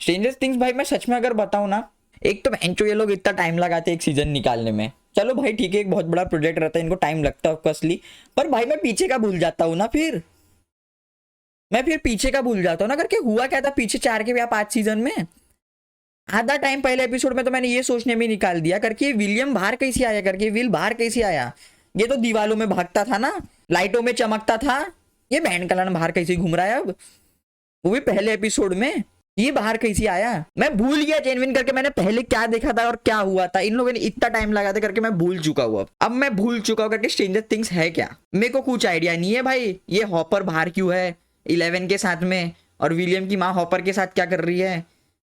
Stranger things भाई मैं सच में अगर बताऊं ना, एक तो बेंचो ये लोग इतना टाइम लगाते हैं एक सीजन निकालने में, चलो भाई ठीक है एक बहुत बड़ा प्रोजेक्ट रहता है, इनको टाइम लगता है ऑब्वियसली, पर भाई मैं पीछे का भूल जाता हूँ ना, फिर मैं फिर पीछे का भूल जाता हूँ ना, करके हुआ क्या था पीछे 4 के या 5 सीजन में। आधा टाइम पहले एपिसोड में तो मैंने ये सोचने में निकाल दिया करके विलियम बाहर कैसे आया, करके विल बाहर कैसे आया, ये तो दीवालों में भागता था ना, लाइटों में चमकता था, ये बहन कलन बाहर कैसे घूम रहा है अब, वो भी पहले एपिसोड में, ये बाहर कैसे आया। मैं भूल गया जेनविन करके मैंने पहले क्या देखा था और क्या हुआ था, इन लोगों ने इतना टाइम लगा था करके मैं भूल चुका हूँ। अब मैं भूल चुका हूँ करके स्ट्रेंजर थिंग्स है क्या, मेरे को कुछ आइडिया नहीं है भाई। ये हॉपर बाहर क्यों है 11 के साथ में, और विलियम की माँ हॉपर के साथ क्या कर रही है,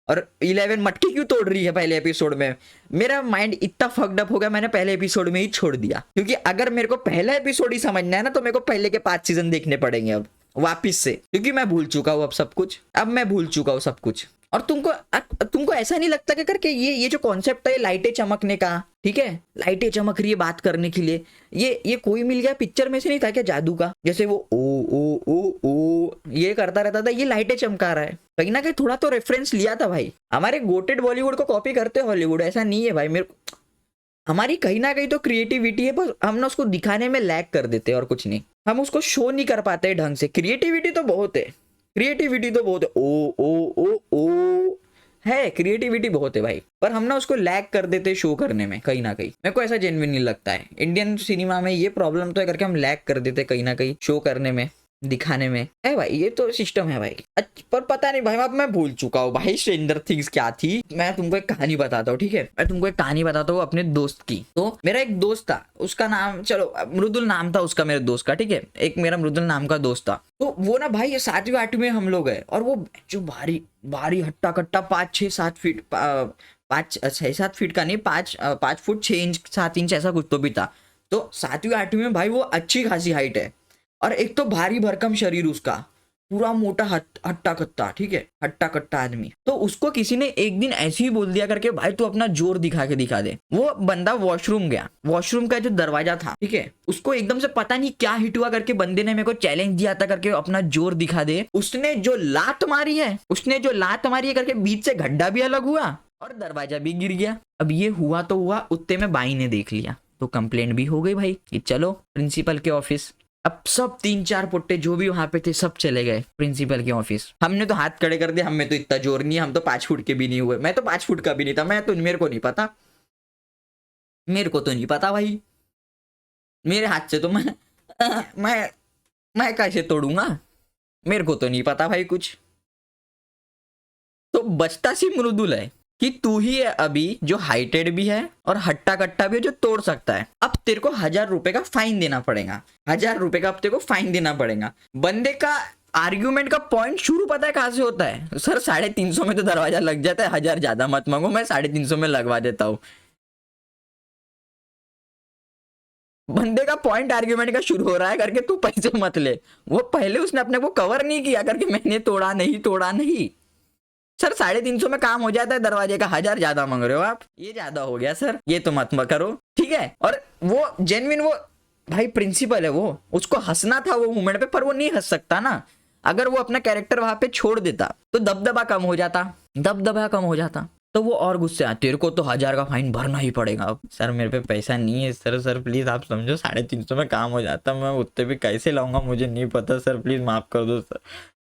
और 11 मटकी क्यों तोड़ रही है पहले एपिसोड में। मेरा माइंड इतना फक्ड अप हो गया, मैंने पहले एपिसोड में ही छोड़ दिया, क्योंकि अगर मेरे को पहला एपिसोड ही समझना है ना तो मेरे को पहले के 5 सीजन देखने पड़ेंगे अब वापिस से, क्योंकि मैं भूल चुका हूँ अब सब कुछ, अब मैं भूल चुका हूँ सब कुछ। और तुमको ऐसा नहीं लगता कि करके ये जो कॉन्सेप्ट है लाइटें चमकने का, ठीक है लाइटें चमक रही है बात करने के लिए, ये कोई मिल गया पिक्चर में से नहीं था क्या जादू का, जैसे वो ओ ये करता रहता था, ये लाइटें चमका रहा है, कहीं ना कहीं थोड़ा तो रेफरेंस लिया था भाई। हमारे गोटेड बॉलीवुड को कॉपी करते हॉलीवुड, ऐसा नहीं है भाई। मेरे हमारी कहीं ना कहीं तो क्रिएटिविटी है, पर हम ना उसको दिखाने में लैग कर देते हैं और कुछ नहीं, हम उसको शो नहीं कर पाते ढंग से। क्रिएटिविटी तो बहुत है, क्रिएटिविटी तो बहुत है, ओ है, क्रिएटिविटी बहुत है भाई, पर हम ना उसको लैग कर देते शो करने में कहीं ना कहीं। मेरे को ऐसा जेन्युइन नहीं लगता है, इंडियन सिनेमा में ये प्रॉब्लम तो है करके हम लैग कर देते कहीं ना कहीं शो करने में, दिखाने में है भाई, ये तो सिस्टम है भाई। पर पता नहीं भाई, अब मैं भूल चुका हूँ भाई स्ट्रेंजर थिंग्स क्या थी। मैं तुमको एक कहानी बताता हूँ, ठीक है, मैं तुमको एक कहानी बताता हूँ अपने दोस्त की। तो मेरा एक दोस्त था, उसका नाम चलो मृदुल नाम था उसका, मेरे दोस्त का, ठीक है, एक मेरा मृदुल नाम का दोस्त था। तो वो ना भाई ये 7वीं 8वीं में हम लोग है, और वो जो भारी भारी हट्टा कट्टा 5-6-7 फीट 5-6-7 फीट का नहीं, 5 फुट 6 इंच 7 इंच ऐसा कुछ तो भी था। तो 7वीं 8वीं में भाई वो अच्छी खासी हाइट है, और एक तो भारी भरकम शरीर उसका, पूरा मोटा हट्टा कट्टा, ठीक है, हट्टा कट्टा आदमी। तो उसको किसी ने एक दिन ऐसे ही बोल दिया करके भाई तू अपना जोर दिखा के दिखा दे। वो बंदा वॉशरूम गया, वॉशरूम का जो दरवाजा था, ठीक है, उसको एकदम से पता नहीं क्या हिट हुआ करके बंदे ने मेरे को चैलेंज दिया था करके अपना जोर दिखा दे। उसने जो लात मारी है करके बीच से गड्ढा भी अलग हुआ और दरवाजा भी गिर गया। अब ये हुआ तो हुआ, उतने में बाई ने देख लिया, तो कंप्लेंट भी हो गई भाई कि चलो प्रिंसिपल के ऑफिस। अब सब 3-4 पुट्टे जो भी वहां पे थे सब चले गए प्रिंसिपल के ऑफिस। हमने तो हाथ खड़े कर दिए, हमें तो इतना जोर नहीं है, हम तो 5 फुट के भी नहीं हुए, मैं तो 5 फुट का भी नहीं था, मेरे को नहीं पता, मेरे को तो नहीं पता भाई, मेरे हाथ से तो मैं कैसे तोड़ूंगा, मेरे को तो नहीं पता भाई कुछ। तो बचता सी मृदुल है कि तू ही है अभी जो हाइटेड भी है और हट्टा कट्टा भी है जो तोड़ सकता है। अब तेरे को 1000 रुपए का फाइन देना पड़ेगा, 1000 रुपए का अब तेरे को फाइन देना पड़ेगा। बंदे का आर्ग्यूमेंट का पॉइंट शुरू पता है कहां से होता है, सर 350 में तो दरवाजा लग जाता है, 1000 ज्यादा मत मांगो, मैं 350 में लगवा देता हूँ। बंदे का पॉइंट आर्ग्यूमेंट का शुरू हो रहा है करके तू पैसे मत ले, वो पहले उसने अपने को कवर नहीं किया करके मैंने तोड़ा नहीं। सर 350 में काम हो जाता है दरवाजे का, 1000 ज्यादा मांग रहे हो आप, ये ज्यादा हो गया सर, ये तो मत करो, ठीक है। और वो जेन्युइन वो भाई प्रिंसिपल है, वो उसको हंसना था वो मूवमेंट पे, पर वो नहीं हंस सकता ना, अगर वो अपना कैरेक्टर वहां पे छोड़ देता तो दबदबा कम हो जाता, तो वो और गुस्से आ, तेरे को तो 1000 का फाइन भरना ही पड़ेगा। अब सर मेरे पे पैसा नहीं है सर प्लीज आप समझो, 350 में काम हो जाता, मैं उतने भी कैसे लाऊंगा मुझे नहीं पता सर, प्लीज माफ कर दो सर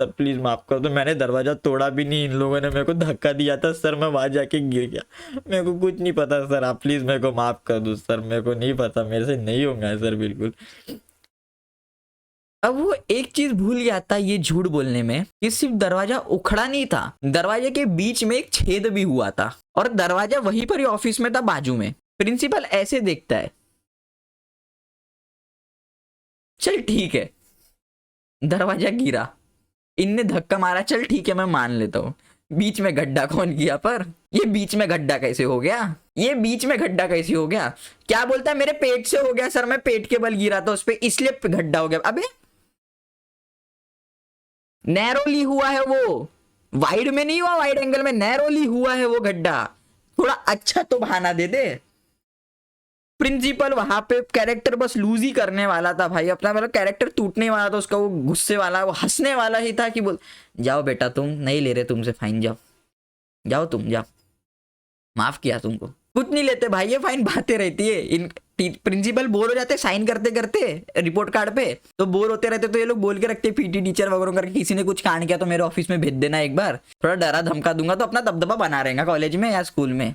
प्लीज माफ कर दो, मैंने दरवाजा तोड़ा भी नहीं, इन लोगों ने मेरे को धक्का दिया था सर, मैं वहां जाके गिर गया, मेरे को कुछ नहीं पता सर, आप प्लीज मेरे को माफ कर दो सर, मेरे को नहीं पता, मेरे से नहीं होगा सर बिल्कुल। अब वो एक चीज भूल गया था ये झूठ बोलने में कि सिर्फ दरवाजा उखड़ा नहीं था, दरवाजे के बीच में एक छेद भी हुआ था, और दरवाजा वहीं पर ही ऑफिस में था बाजू में। प्रिंसिपल ऐसे देखता है, चल ठीक है दरवाजा गिरा, इनने धक्का मारा, चल ठीक है मैं मान लेता हूँ, बीच में गड्ढा कौन किया, पर ये बीच में गड्ढा कैसे हो गया, क्या बोलता है मेरे पेट से हो गया सर, मैं पेट के बल गिरा था उस पे इसलिए गड्ढा हो गया। अबे नैरोली हुआ है वो, वाइड में नहीं हुआ, वाइड एंगल में नैरोली हुआ है वो गड्ढा, थोड़ा अच्छा तो बहाना दे दे। प्रिंसिपल वहां पे कैरेक्टर बस लूज ही करने वाला था भाई अपना, मतलब कैरेक्टर टूटने वाला था उसका, वो गुस्से वाला वो हंसने वाला ही था कि बोल जाओ बेटा तुम नहीं ले रहे तुमसे फाइन, जाओ जाओ तुम जाओ, माफ किया तुमको। कुछ नहीं लेते भाई, ये फाइन बातें रहती है। इन प्रिंसिपल बोर हो जाते साइन करते करते रिपोर्ट कार्ड पे, तो बोर होते रहते तो ये लोग बोल के रखते पीटी टीचर वगैरह करके, किसी ने कुछ कांड किया तो मेरे ऑफिस में भेज देना एक बार, थोड़ा डरा धमका दूंगा तो अपना दबदबा बना रहेगा कॉलेज में या स्कूल में।